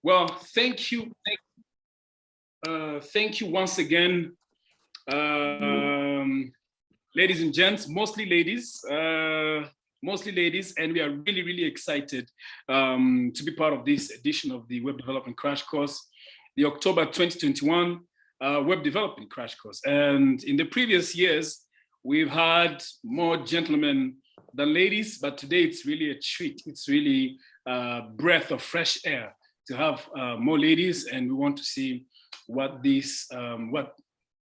Well, thank you. Thank you once again, ladies and gents, mostly ladies, and we are really, really excited to be part of this edition of the Web Development Crash Course, the October 2021 Web Development Crash Course. And in the previous years, we've had more gentlemen than ladies, but today it's really a treat. It's really a breath of fresh air to have more ladies, and we want to see what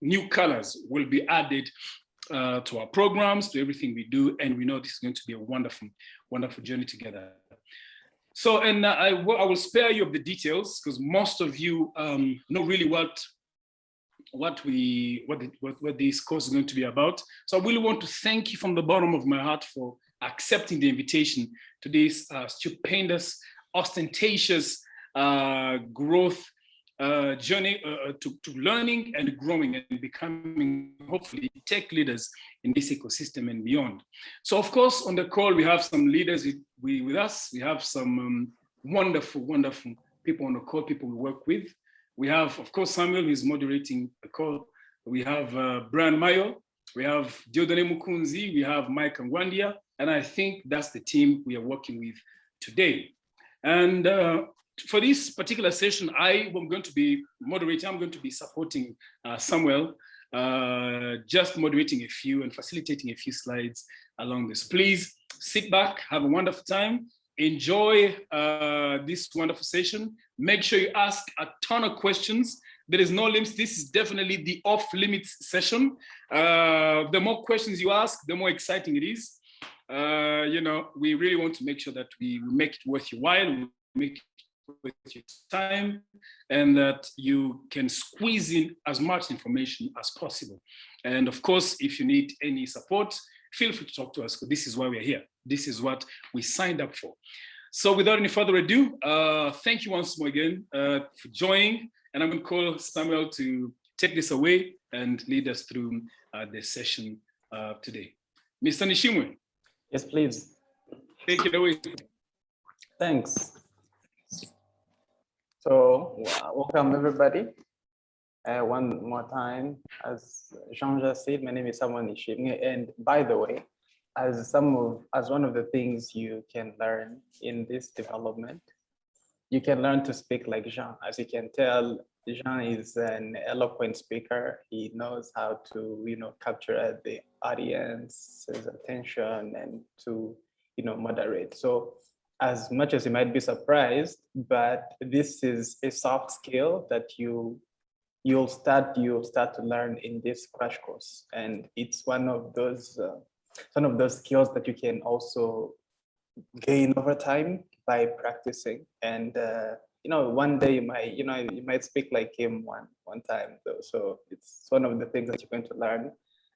new colors will be added to our programs, to everything we do, and we know this is going to be a wonderful, wonderful journey together. So, and I will spare you of the details because most of you know really what this course is going to be about. So I really want to thank you from the bottom of my heart for accepting the invitation to this stupendous, ostentatious growth journey to learning and growing and becoming, hopefully, tech leaders in this ecosystem and beyond. So, of course, on the call, we have some leaders with us. We have some wonderful, wonderful people on the call, people we work with. We have, of course, Samuel, who is moderating the call. We have Brian Mayo. We have Diodone Mukunzi. We have Mike Ngwandia. And I think that's the team we are working with today. And for this particular session, I am going to be moderating. I'm going to be supporting Samuel, just moderating a few and facilitating a few slides along this. Please sit back, have a wonderful time, enjoy this wonderful session. Make sure you ask a ton of questions. There is no limits. This is definitely the off-limits session. The more questions you ask, the more exciting it is. You know, we really want to make sure that we make it worth your while, we make it with your time, and that you can squeeze in as much information as possible. And of course, if you need any support, feel free to talk to us, because this is why we're here. This is what we signed up for. So without any further ado, thank you once more again for joining. And I'm going to call Samuel to take this away and lead us through the session today. Mr. Nishimwe. Yes, please. Take it away. Thanks. So, welcome everybody. One more time, as Jean just said, my name is Samuel Nishimwe, and by the way, as one of the things you can learn in this development, you can learn to speak like Jean. As you can tell, Jean is an eloquent speaker. He knows how to, capture the audience's attention and to, moderate. So, as much as you might be surprised, but this is a soft skill that you'll start to learn in this crash course, and it's one of those skills that you can also gain over time by practicing. And one day you might speak like him one time though. So it's one of the things that you're going to learn.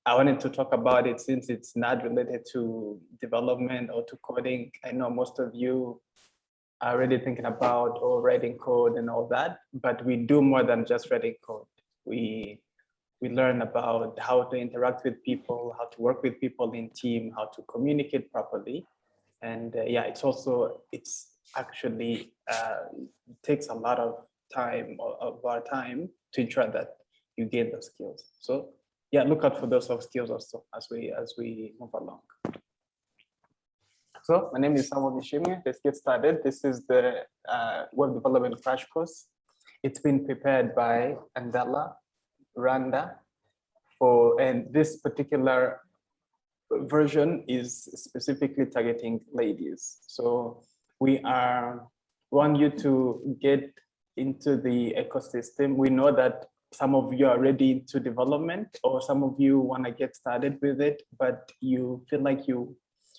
I wanted to talk about it since it's not related to development or to coding. I know most of you are already thinking about writing code and all that, but we do more than just writing code. We learn about how to interact with people, how to work with people in team, how to communicate properly. And it's actually takes a lot of our time to ensure that you gain those skills. So yeah, look out for those soft skills also as we move along. So my name is Samuel Nishimwe. Let's get started. This is the Web Development Crash Course. It's been prepared by Andela, Randa, and this particular version is specifically targeting ladies. So we want you to get into the ecosystem. We know that some of you are already into development, or some of you want to get started with it, but you feel like you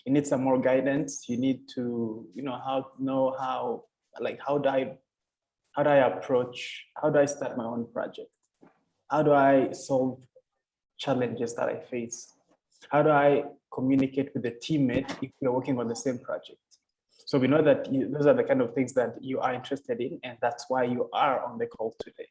need some more guidance. You need to, how do I start my own project? How do I solve challenges that I face? How do I communicate with a teammate if we're working on the same project? So we know that those are the kind of things that you are interested in, and that's why you are on the call today.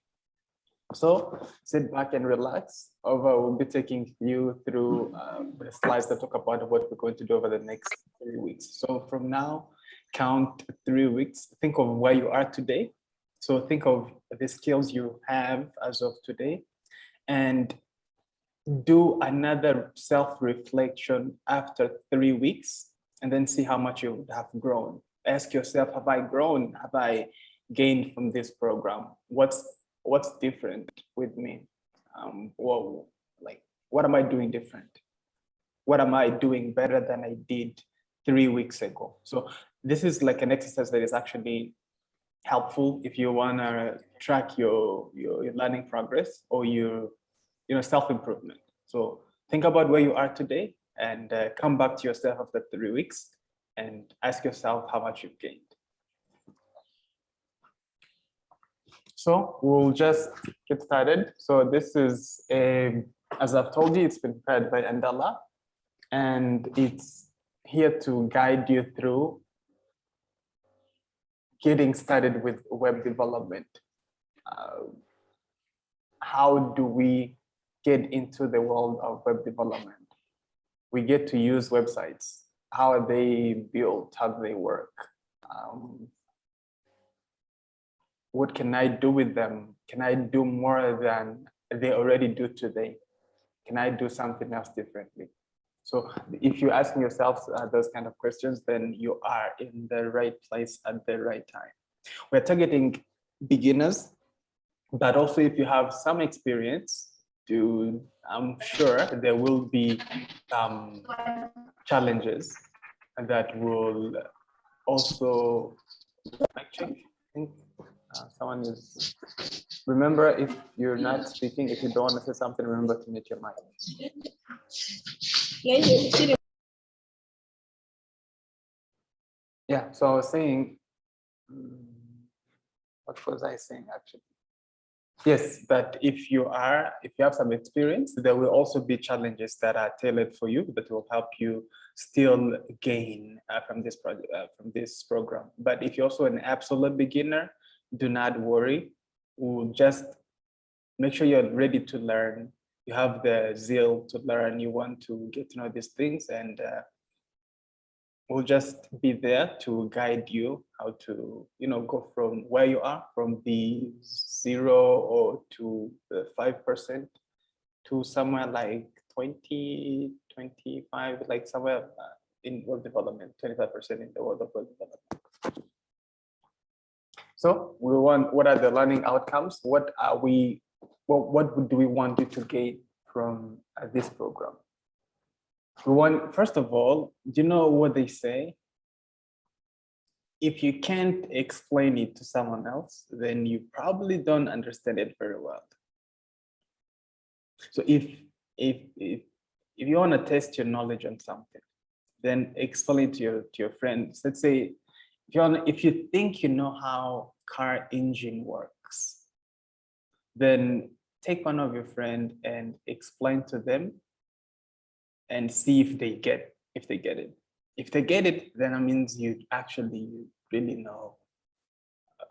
So sit back and relax. We'll be taking you through the slides that talk about what we're going to do over the next 3 weeks. So from now, count 3 weeks. Think of where you are today. So think of the skills you have as of today and do another self-reflection after 3 weeks and then see how much you have grown. Ask yourself, have I grown? Have I gained from this program? What's different with me? Well, like, what am I doing different? What am I doing better than I did 3 weeks ago? So this is like an exercise that is actually helpful if you want to track your learning progress or your self-improvement. So think about where you are today and come back to yourself after 3 weeks and ask yourself how much you've gained. So we'll just get started. So this is as I've told you, it's been prepared by Andala, and it's here to guide you through getting started with web development. How do we get into the world of web development? We get to use websites. How are they built? How do they work? What can I do with them? Can I do more than they already do today? Can I do something else differently? So if you're asking yourself those kind of questions, then you are in the right place at the right time. We're targeting beginners, but also if you have some experience, I'm sure there will be challenges that will also actually, I think someone is, remember, if you're not speaking, if you don't want to say something, remember to mute your mic. Yeah, so I was saying, what was I saying actually? Yes, that if you have some experience, there will also be challenges that are tailored for you that will help you still gain from this project, from this program. But if you're also an absolute beginner, do not worry. We'll just make sure you're ready to learn. You have the zeal to learn. You want to get to know these things, and we'll just be there to guide you how to, go from where you are, from the 0 or to the 5% to somewhere like 20, 25, like somewhere in web development, 25% in the world of web development. So what are the learning outcomes? What do we want you to gain from this program? First of all, do you know what they say? If you can't explain it to someone else, then you probably don't understand it very well. So if you want to test your knowledge on something, then explain it to your friends. Let's say if you think you know how car engine works, then take one of your friends and explain to them and see if they get it. If they get it, then it means you really know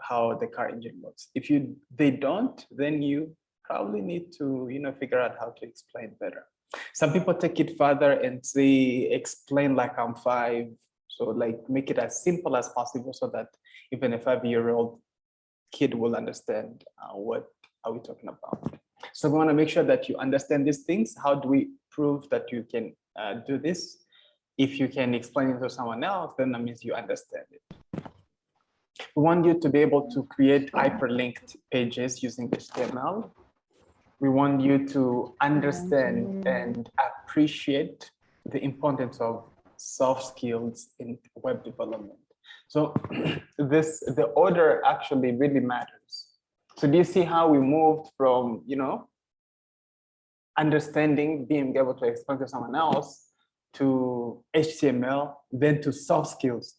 how the car engine works. If they don't, then you probably need to figure out how to explain better. Some people take it further and say explain like I'm 5. So like make it as simple as possible so that even a 5-year-old kid will understand what are we talking about. So we want to make sure that you understand these things. How do we prove that you can do this? If you can explain it to someone else, then that means you understand it. We want you to be able to create hyperlinked pages using HTML. We want you to understand and appreciate the importance of soft skills in web development. So the order actually really matters. So do you see how we moved from, understanding, being able to explain to someone else, to HTML, then to soft skills?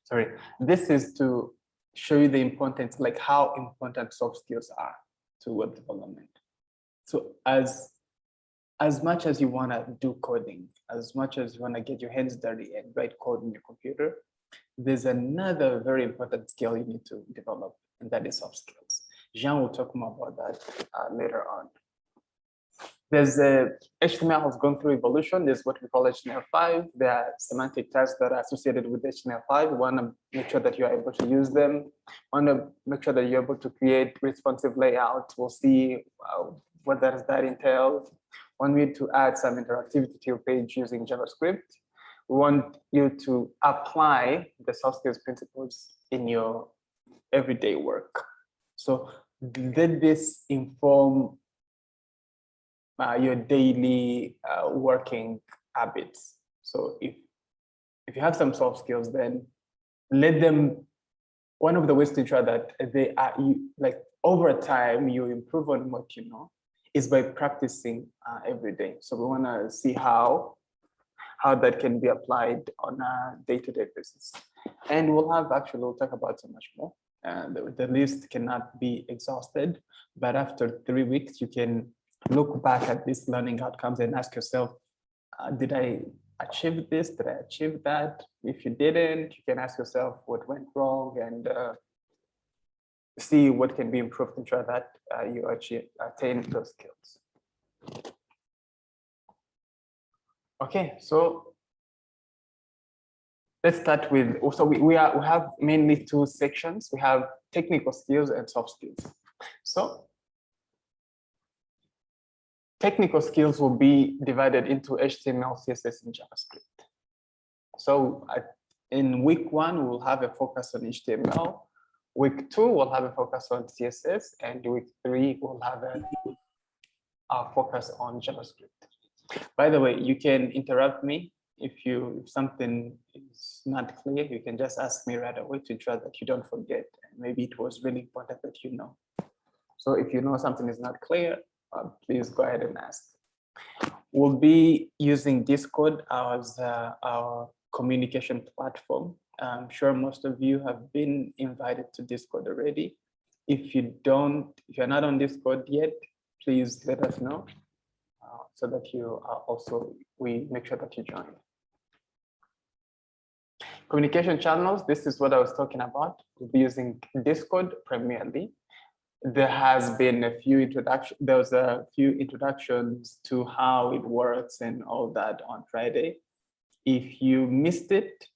Sorry, this is to show you the importance, like how important soft skills are to web development. So as much as you want to do coding, as much as you want to get your hands dirty and write code in your computer, there's another very important skill you need to develop, and that is soft skills. Jean will talk more about that later on. There's HTML has gone through evolution. There's what we call HTML5. There are semantic tags that are associated with HTML5. We want to make sure that you're able to use them. Want to make sure that you're able to create responsive layouts. We'll see what does that entail. Want you to add some interactivity to your page using JavaScript. We want you to apply the soft skills principles in your everyday work. So let this inform your daily working habits. So if you have some soft skills, then let them, one of the ways to ensure that they are, like over time, you improve on what you know is by practicing every day. So we want to see how that can be applied on a day-to-day basis. And we'll talk about so much more. The list cannot be exhausted, but after 3 weeks, you can look back at these learning outcomes and ask yourself, did I achieve this? Did I achieve that? If you didn't, you can ask yourself what went wrong and see what can be improved to ensure that you attain those skills. Okay, so let's start with, so we have mainly two sections. We have technical skills and soft skills. So technical skills will be divided into HTML, CSS, and JavaScript. So in week 1, we'll have a focus on HTML. Week 2, we'll have a focus on CSS, and week 3, we'll have a focus on JavaScript. By the way, you can interrupt me if something is not clear. You can just ask me right away to ensure that you don't forget. Maybe it was really important that you know. So if you know something is not clear, please go ahead and ask. We'll be using Discord as our communication platform. I'm sure most of you have been invited to Discord already. If you're not on Discord yet, please let us know so that we make sure that you join. Communication channels, this is what I was talking about. We'll be using Discord primarily. There has been a few introductions to how it works and all that on Friday. If you missed it,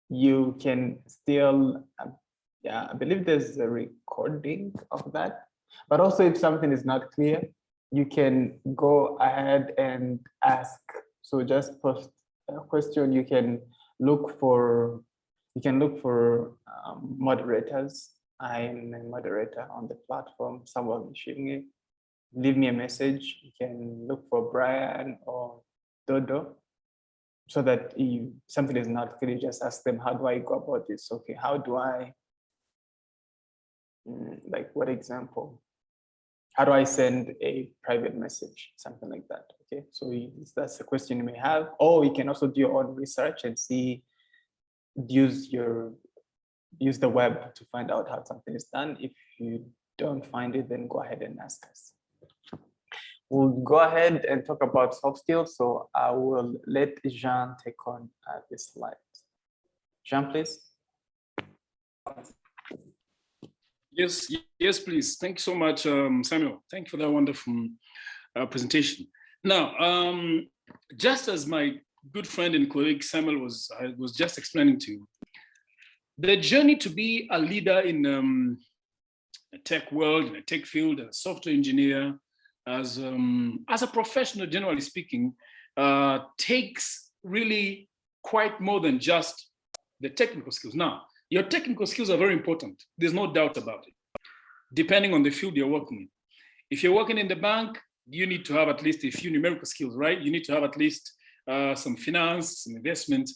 you can still, I believe there's a recording of that. But also if something is not clear, you can go ahead and ask. So just post a question. You can look for moderators. I'm a moderator on the platform. Someone leave me a message. You can look for Brian or Dodo, so that if something is not clear, just ask them, how do I go about this? Okay, how do I, like what example? How do I send a private message? Something like that, okay? So that's a question you may have. Or you can also do your own research and use the web to find out how something is done. If you don't find it, then go ahead and ask us. We'll go ahead and talk about soft skills. So I will let Jean take on this slide. Jean, please. Yes, please. Thank you so much, Samuel. Thank you for that wonderful presentation. Now, just as my good friend and colleague Samuel was just explaining to you, the journey to be a leader in a tech world, in a tech field, as a software engineer, as a professional, generally speaking, takes really quite more than just the technical skills. Now, your technical skills are very important. There's no doubt about it, depending on the field you're working in. If you're working in the bank, you need to have at least a few numerical skills, right? You need to have at least some finance, some investment,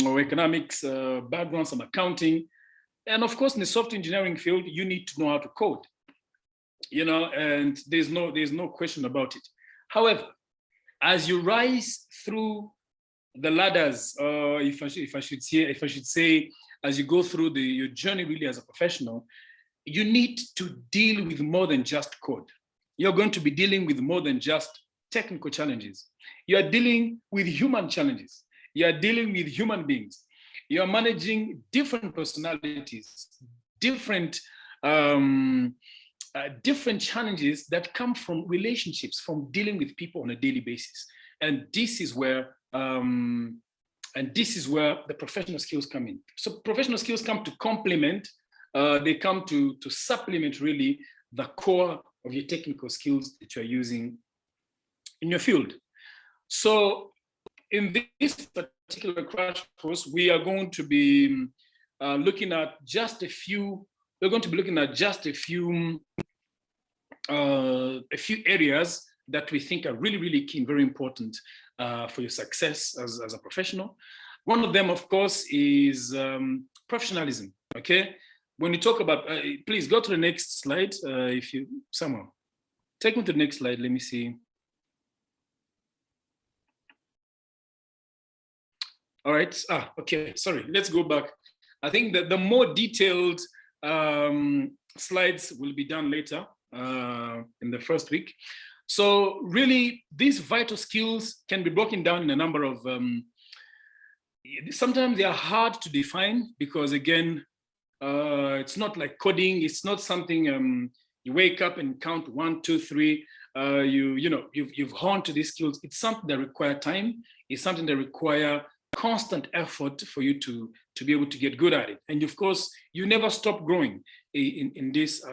or economics background, some accounting. And of course, in the software engineering field, you need to know how to code, and there's no question about it. However, as you rise through the ladders, if I should say, as you go through your journey really as a professional, you need to deal with more than just code. You're going to be dealing with more than just technical challenges. You are dealing with human challenges. You are dealing with human beings. You are managing different personalities, different different challenges that come from relationships, from dealing with people on a daily basis. And this is where the professional skills come in. So professional skills come to complement, they come to supplement really the core of your technical skills that you're using in your field. So in this particular crash course, we are going to be looking at just a few, areas that we think are really, really key and very important for your success as a professional. One of them, of course, is professionalism, okay? When you talk about, please go to the next slide, if you, someone. Take me to the next slide, let me see. All right, okay, sorry, let's go back. I think that the more detailed slides will be done later in the first week. So really, these vital skills can be broken down in a number of, sometimes they are hard to define because again, it's not like coding, it's not something you wake up and count 1, 2, 3, you've honed to these skills. It's something that require time, it's something that require constant effort for you to be able to get good at it. And of course, you never stop growing in this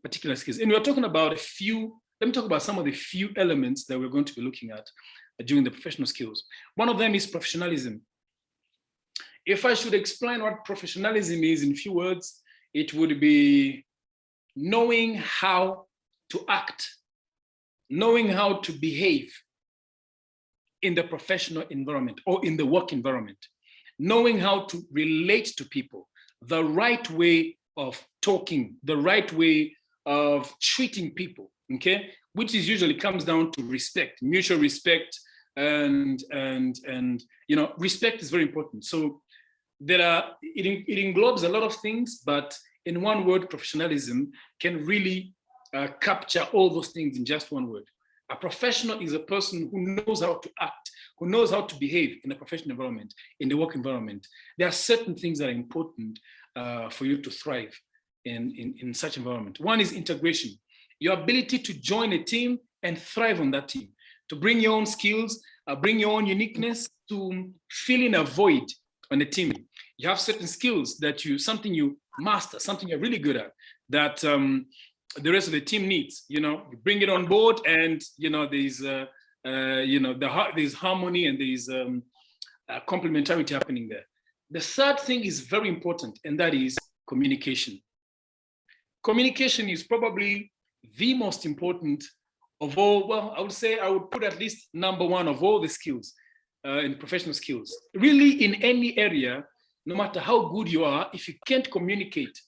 particular skills. And we're talking about a few, let me talk about some of the few elements that we're going to be looking at during the professional skills. One of them is professionalism. If I should explain what professionalism is in few words, it would be knowing how to act, knowing how to behave in the professional environment or in the work environment, knowing how to relate to people, the right way of talking, the right way of treating people, okay? Which is usually comes down to respect, mutual respect, and respect is very important. So it englobes a lot of things, but in one word, professionalism can really capture all those things in just one word. A professional is a person who knows how to act, who knows how to behave in a professional environment, in the work environment. There are certain things that are important for you to thrive in such environment. One is integration, your ability to join a team and thrive on that team, to bring your own skills, bring your own uniqueness, to fill in a void on a team. You have certain skills that something you master, something you're really good at, that the rest of the team needs. You bring it on board, and there's there's harmony and there's complementarity happening there. The third thing is very important, and that is communication. Communication is probably the most important of all. Well, I would say I would put at least number one of all the skills in professional skills. Really, in any area, no matter how good you are, if you can't communicate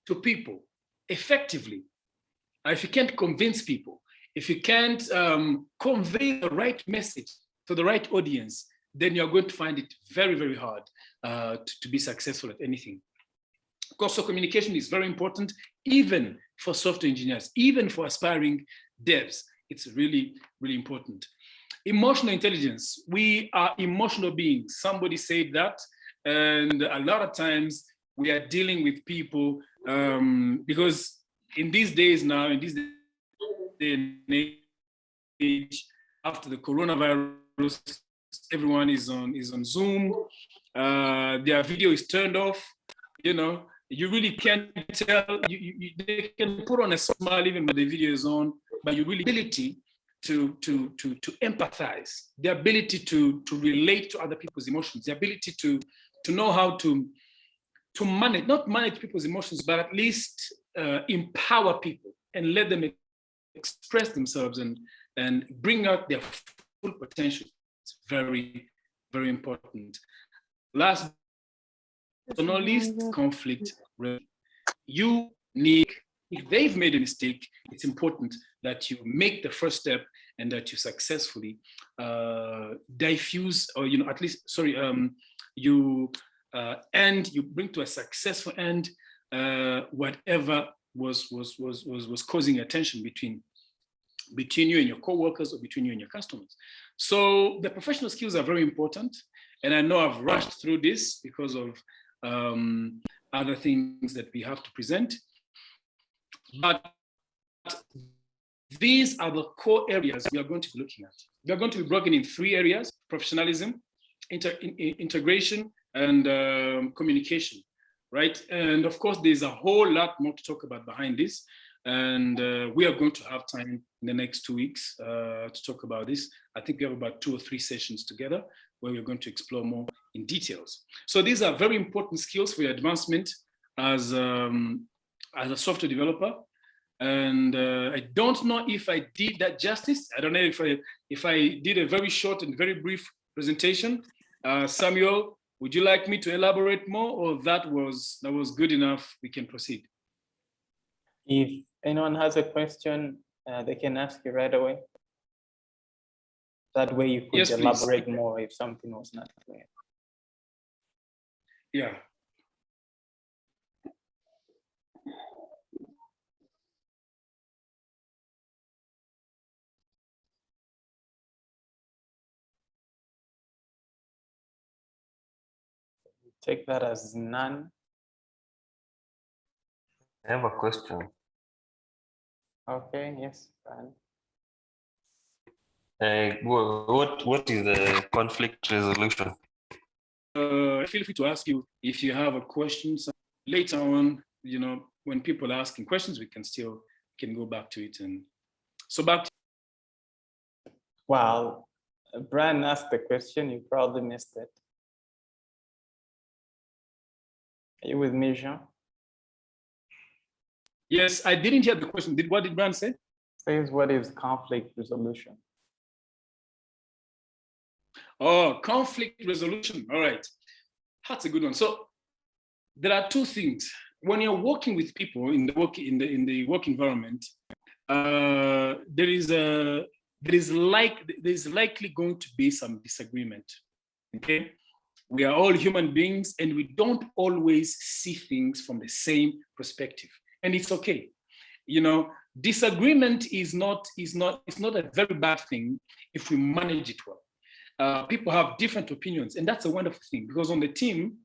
to people effectively, if you can't convince people, if you can't convey the right message to the right audience, then you're going to find it very, very hard to be successful at anything. Of course, so communication is very important, even for software engineers, even for aspiring devs. It's really, really important. Emotional intelligence. We are emotional beings. Somebody said that. And a lot of times we are dealing with people because in these days now, in this day and age, after the coronavirus, everyone is on Zoom. Their video is turned off. You really can't tell. They can put on a smile even when the video is on, but your really ability to empathize, the ability to relate to other people's emotions, the ability to know how to manage, not manage people's emotions, but at least empower people and let them express themselves and bring out their full potential. It's very, very important. Last but not least, conflict. You need, if they've made a mistake, it's important that you make the first step and that you successfully diffuse, or at least, you bring to a successful end whatever was causing a tension between you and your coworkers or between you and your customers. So the professional skills are very important, and I know I've rushed through this because of other things that we have to present. But these are the core areas we are going to be looking at. We are going to be broken in 3 areas: professionalism, integration, and communication, right? And of course, there's a whole lot more to talk about behind this. And we are going to have time in the next 2 weeks to talk about this. I think we have about 2 or 3 sessions together where we're going to explore more in details. So these are very important skills for your advancement as a software developer. And I don't know if I did that justice. I don't know if I did a very short and very brief presentation. Samuel, would you like me to elaborate more, or that was good enough? We can proceed. If anyone has a question, they can ask you right away. That way you could Yes, elaborate please. more if something was not clear. Yeah. Take that as none. I have a question. Okay, yes, fine. What is the conflict resolution? Feel free to ask you if you have a question. So later on, you know, when people are asking questions, we can go back to it. And so back to Well, Brian asked the question, you probably missed it. Are you with me, Jean? Yes, I didn't hear the question. What did Brian say? Says, what is conflict resolution? Oh, conflict resolution. All right. That's a good one. So there are 2 things. When you're working with people in the work environment, there is likely going to be some disagreement. Okay, we are all human beings, and we don't always see things from the same perspective, and it's okay. You know, disagreement is not a very bad thing if we manage it well. People have different opinions, and that's a wonderful thing, because on the team,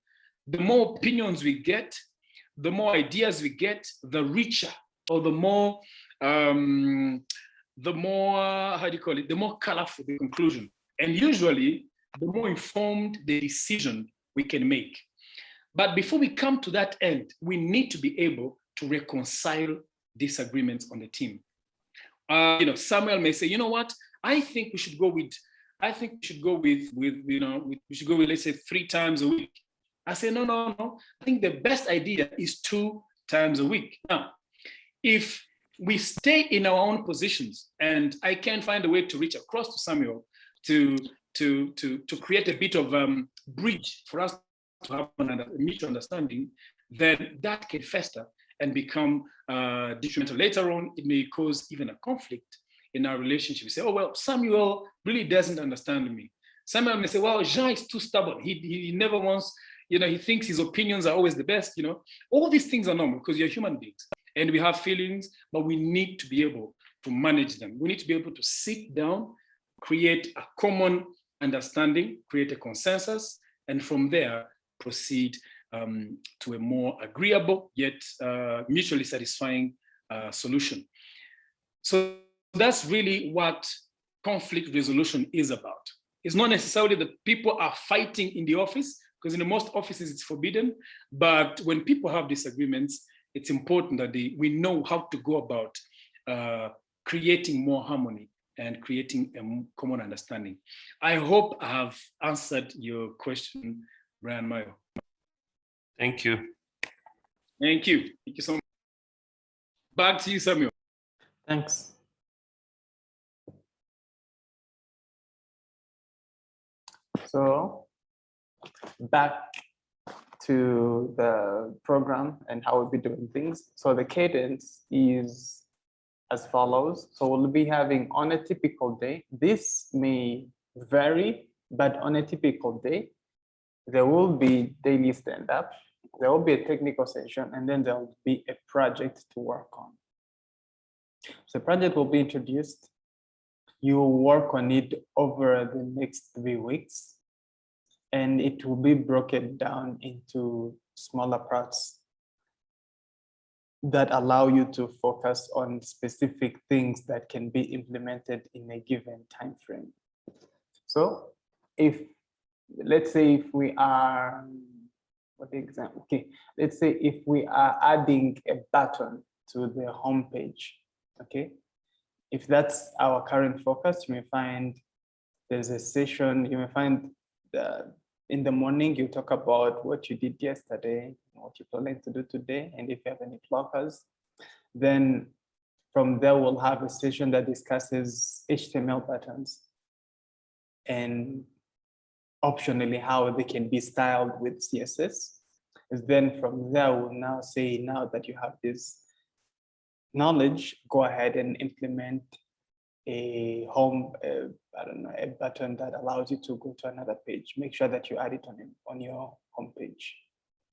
the more opinions we get, the more ideas we get, the richer, or the more how do you call it? The more colorful the conclusion, and usually the more informed the decision we can make. But before we come to that end, we need to be able to reconcile disagreements on the team. You know, Samuel may say, you know what? I think we should go with, let's say 3 times a week. I say, no. I think the best idea is 2 times a week. Now, if we stay in our own positions and I can't find a way to reach across to Samuel to create a bit of bridge for us to have a mutual understanding, then that can fester and become detrimental. Later on, it may cause even a conflict in our relationship. We say, oh, well, Samuel really doesn't understand me. Samuel may say, well, Jean is too stubborn. He never wants, you know, he thinks his opinions are always the best, you know. All these things are normal because you're human beings and we have feelings, but we need to be able to manage them. We need to be able to sit down, create a common understanding, create a consensus, and from there proceed to a more agreeable yet mutually satisfying solution. So that's really what conflict resolution is about. It's not necessarily that people are fighting in the office, because in most offices it's forbidden, but when people have disagreements, it's important that we know how to go about creating more harmony and creating a common understanding. I hope I have answered your question, Brian Mayo. Thank you. Thank you. Thank you so much. Back to you, Samuel. Thanks. So back to the program and how we'll be doing things. So the cadence is as follows. So we'll be having on a typical day, this may vary, but on a typical day, there will be daily stand-up, there will be a technical session, and then there will be a project to work on. So the project will be introduced. You will work on it over the next 3 weeks, and it will be broken down into smaller parts. that allow you to focus on specific things that can be implemented in a given time frame. So if, let's say if we are, what the example? Okay, let's say if we are adding a button to the home page, okay? If that's our current focus, you may find there's a session, you may find in the morning, you talk about what you did yesterday, what you plan to do today, and if you have any blockers. Then from there, we'll have a session that discusses HTML buttons and optionally how they can be styled with CSS. And then from there, we'll now say, now that you have this knowledge, go ahead and implement a home, I don't know, a button that allows you to go to another page. Make sure that you add it on your home page.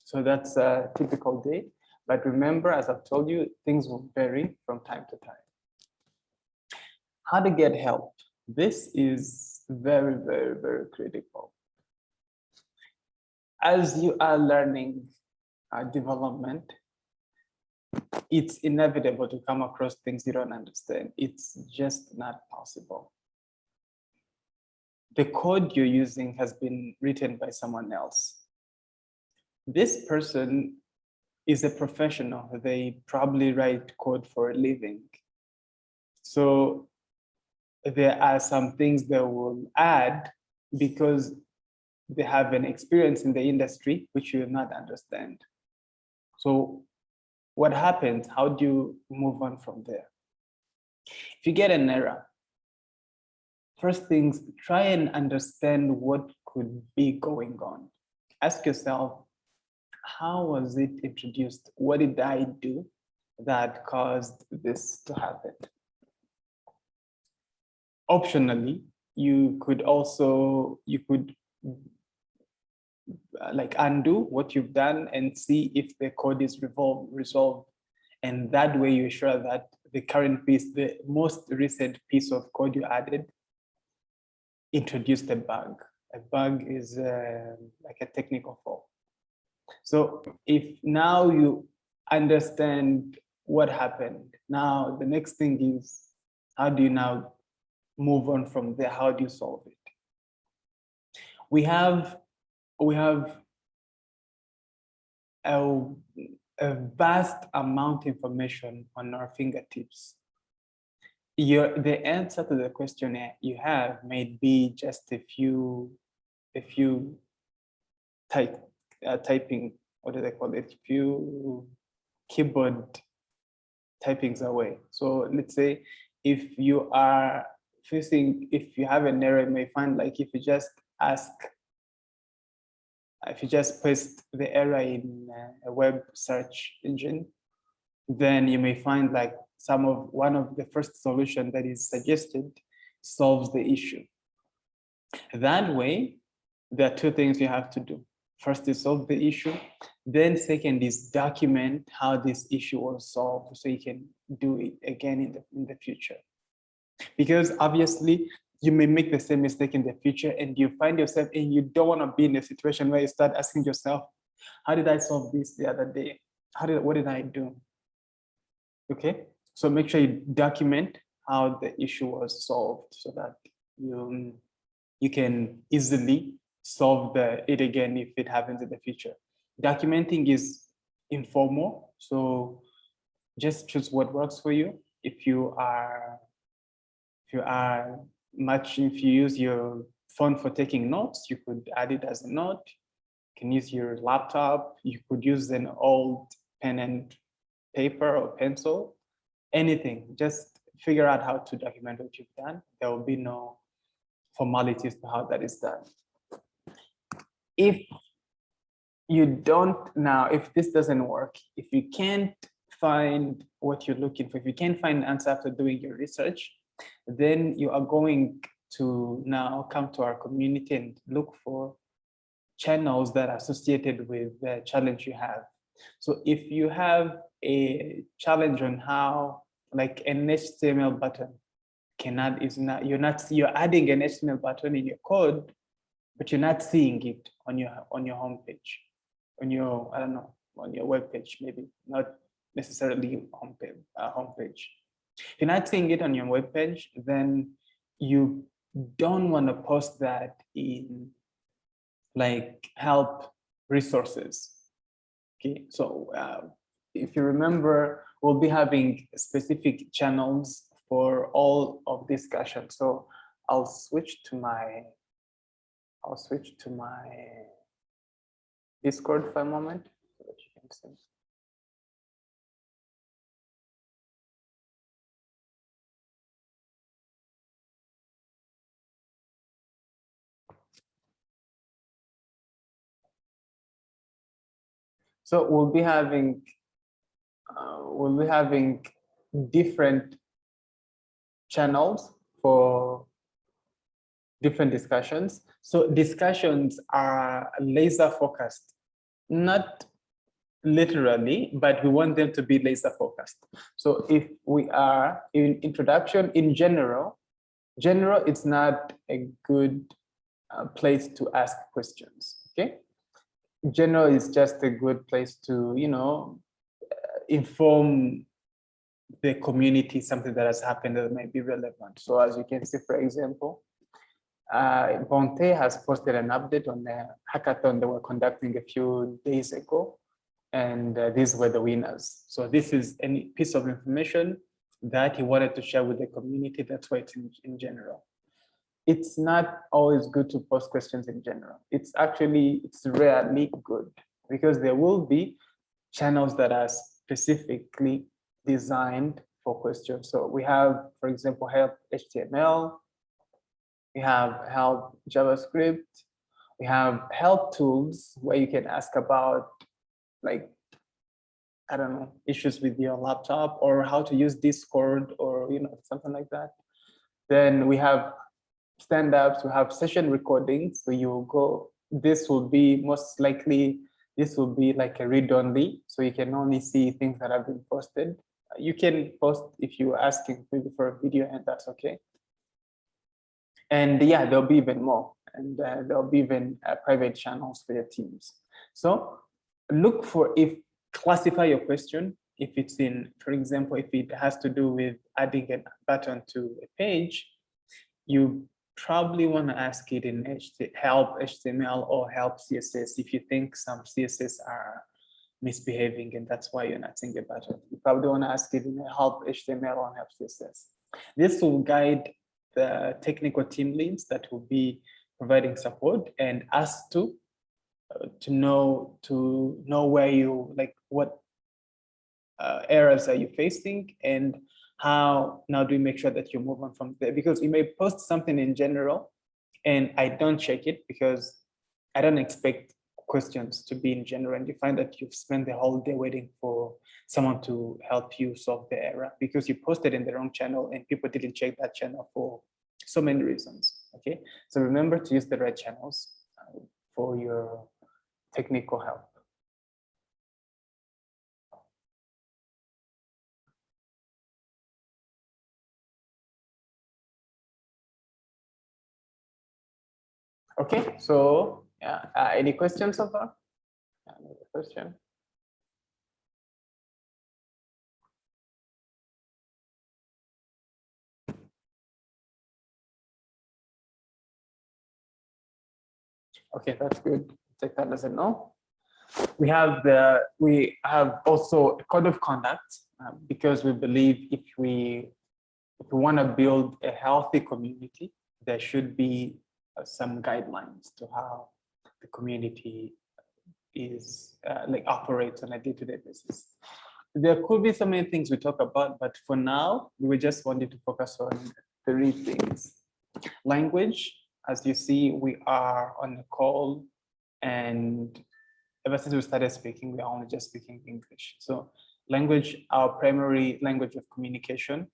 So that's a typical day. But remember, as I've told you, things will vary from time to time. How to get help? This is very, very, very critical. As you are learning development, it's inevitable to come across things you don't understand. It's just not possible. The code you're using has been written by someone else. This person is a professional. They probably write code for a living. So there are some things they will add because they have an experience in the industry, which you will not understand. So what happens? How do you move on from there? If you get an error, first things, try and understand what could be going on. Ask yourself, how was it introduced? What did I do that caused this to happen? Optionally, you could like undo what you've done and see if the code is resolved. And that way you ensure that the current piece, the most recent piece of code you added, introduced a bug. A bug is like a technical fault. So if now you understand what happened, now the next thing is, how do you now move on from there? How do you solve it? We have a vast amount of information on our fingertips. The answer to the question you have may be just a few typing, what do they call it? Few keyboard typings away. So let's say if you are facing, if you have an error, you may find like if you just paste the error in a web search engine, then you may find like one of the first solution that is suggested solves the issue. That way, there are two things you have to do. First is solve the issue. Then second is document how this issue was solved so you can do it again in the future. Because obviously you may make the same mistake in the future and you find yourself, and you don't want to be in a situation where you start asking yourself, how did I solve this the other day? What did I do? Okay, so make sure you document how the issue was solved so that you can easily solve it again if it happens in the future. Documenting is informal, so just choose what works for you. If you use your phone for taking notes, you could add it as a note. You can use your laptop. You could use an old pen and paper or pencil, anything. Just figure out how to document what you've done. There will be no formalities to how that is done. If this doesn't work, if you can't find what you're looking for, if you can't find an answer after doing your research, then you are going to now come to our community and look for channels that are associated with the challenge you have. So if you have a challenge on how, like an HTML button you're adding an HTML button in your code, but you're not seeing it on your home page, on your web page, maybe necessarily homepage. If you're not seeing it on your web page, then you don't want to post that in like help resources. Okay, so if you remember, we'll be having specific channels for all of discussion. So I'll switch to my Discord for a moment so that you can see. So we'll be having different channels for different discussions. So discussions are laser focused, not literally, but we want them to be laser focused. So if we are in introduction in general, it's not a good place to ask questions, okay? General is just a good place to, you know, inform the community something that has happened that might be relevant. So as you can see, for example, Bonte has posted an update on the hackathon they were conducting a few days ago, and these were the winners. So this is any piece of information that he wanted to share with the community. That's why it's in general. It's not always good to post questions in general. It's rarely good, because there will be channels that are specifically designed for questions. So we have, for example, help HTML, we have help JavaScript, we have help tools where you can ask about, like, I don't know, issues with your laptop or how to use Discord or, you know, something like that. Then we have stand-ups, we have session recordings. So you go, this will be most likely, this will be like a read-only. So you can only see things that have been posted. You can post if you're asking maybe for a video, and that's okay. And yeah, there'll be even more. And there'll be even private channels for your teams. So look for, classify your question. If it's in, for example, if it has to do with adding a button to a page, you probably want to ask it in help HTML or help CSS if you think some CSS are misbehaving and that's why you're not seeing a button. You probably want to ask it in help HTML or help CSS. This will guide the technical team leads that will be providing support and us to know where you, like, what errors are you facing and how now do you make sure that you move on from there. Because you may post something in general and I don't check it because I don't expect questions to be in general, and you find that you've spent the whole day waiting for someone to help you solve the error because you posted in the wrong channel and people didn't check that channel for so many reasons. Okay, so remember to use the right channels for your technical help. Okay, so yeah, any questions so far? Another question. Okay, that's good. Take that as a no. We have also a code of conduct because we believe if we want to build a healthy community, there should be some guidelines to how the community is like operates on a day-to-day basis. There could be so many things we talk about, but for now, we just wanted to focus on 3 things. Language, as you see, we are on a call, and ever since we started speaking, we are only just speaking English. So language, our primary language of communication,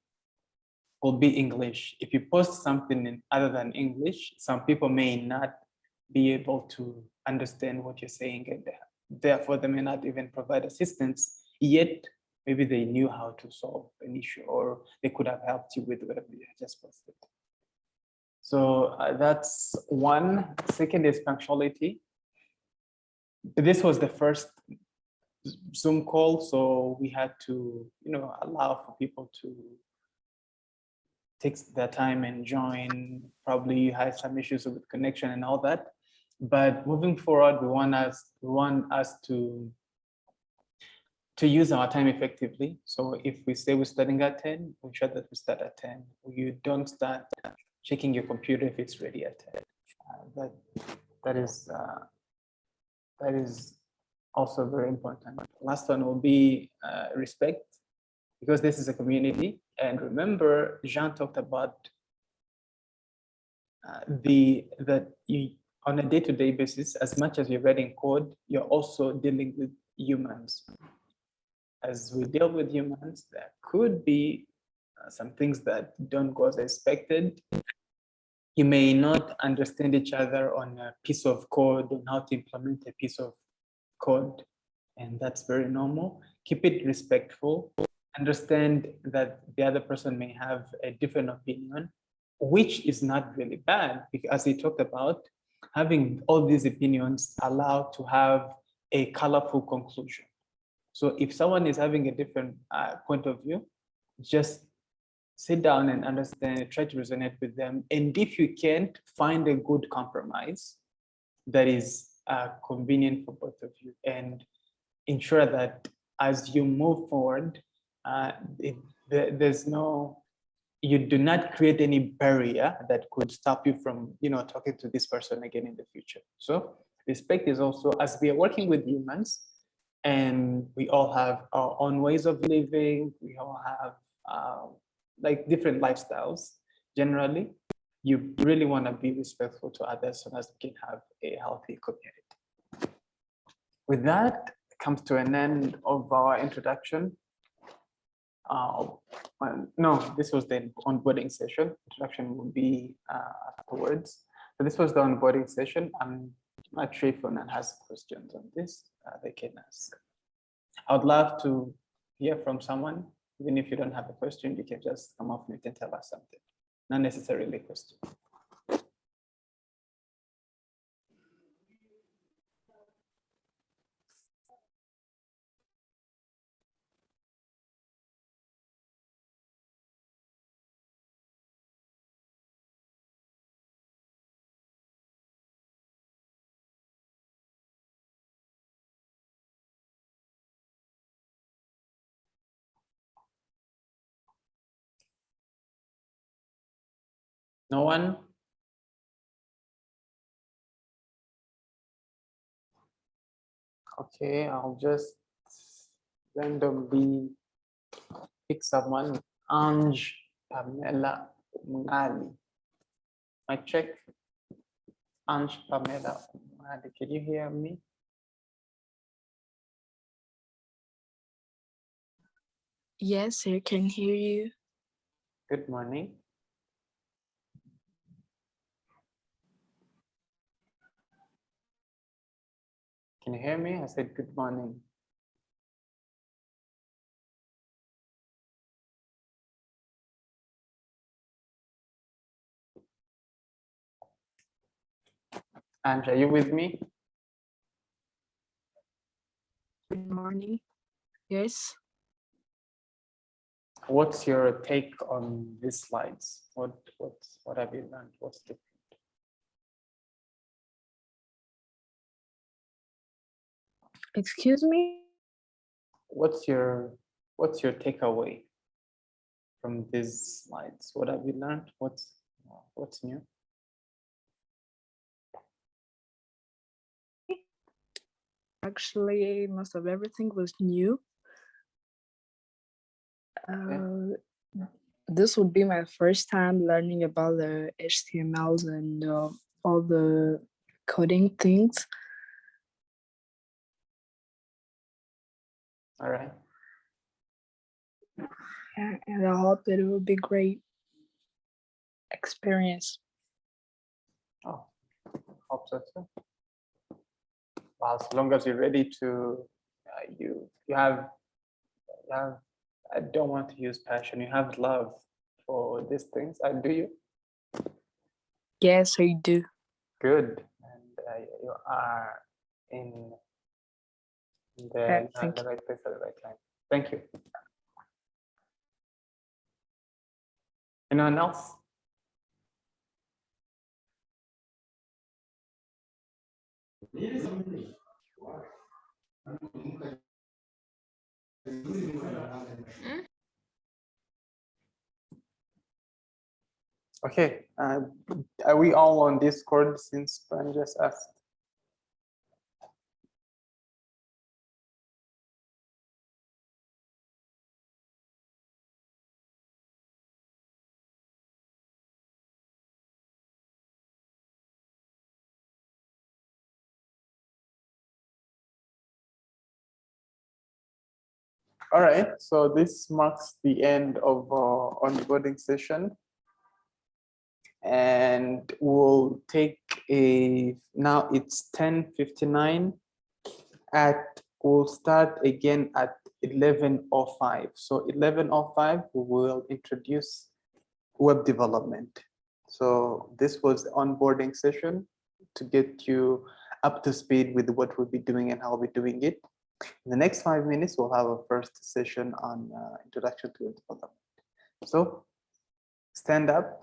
will be English. If you post something other than English, some people may not be able to understand what you're saying, and therefore they may not even provide assistance, yet maybe they knew how to solve an issue or they could have helped you with whatever you just posted. So that's one. Second is punctuality. This was the first Zoom call, so we had to, allow for people to take their time and join. Probably you had some issues with connection and all that. But moving forward, we want us to use our time effectively. So if we say we're starting at 10, ensure that we start at 10. You don't start checking your computer if it's ready at 10. That is also very important. Last one will be respect, because this is a community. And remember, Jean talked about that you, on a day-to-day basis, as much as you're writing code, you're also dealing with humans. As we deal with humans, there could be some things that don't go as expected. You may not understand each other on a piece of code, on how to implement a piece of code, and that's very normal. Keep it respectful. Understand that the other person may have a different opinion, which is not really bad, because as we talked about, having all these opinions allow to have a colorful conclusion. So if someone is having a different point of view, just sit down and understand, try to resonate with them. And if you can't, find a good compromise that is convenient for both of you, and ensure that as you move forward, you do not create any barrier that could stop you from, talking to this person again in the future. So respect is also, as we are working with humans, and we all have our own ways of living, we all have like different lifestyles. Generally, you really want to be respectful to others so as we can have a healthy community. With that comes to an end of our introduction. No, this was the onboarding session. Introduction will be afterwards. So this was the onboarding session. I'm not sure if anyone has questions on this, they can ask. I would love to hear from someone. Even if you don't have a question, you can just come off mute and tell us something. Not necessarily a question. No one? Okay, I'll just randomly pick someone. Ange Pamela Mali. I check. Ange Pamela Mali. Can you hear me? Yes, I can hear you. Good morning. Can you hear me? I said good morning. Ange, are you with me? Good morning. Yes. What's your take on these slides? What have you learned? What's different? Excuse me? What's your takeaway from these slides? What have you learned? What's new? Actually, most of everything was new. This will be my first time learning about the HTMLs and all the coding things. All right. And I hope that it will be great experience. Oh, hope so too. Well, as long as you're ready to, you have. I don't want to use passion. You have love for these things. Do you? Yes, I do. Good. And you are in Then thank the you. right place at the right time. Thank you. Anyone else? Okay, are we all on Discord since Brian just asked? All right, so this marks the end of our onboarding session. And we'll take now it's 10:59 we'll start again at 11:05. So 11:05, we will introduce web development. So this was the onboarding session to get you up to speed with what we'll be doing and how we'll be doing it. In the next 5 minutes, we'll have a first session on introduction to web development. So stand up,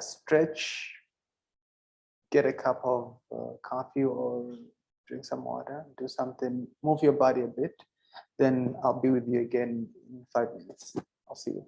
stretch, get a cup of coffee or drink some water, do something, move your body a bit. Then I'll be with you again in 5 minutes. I'll see you.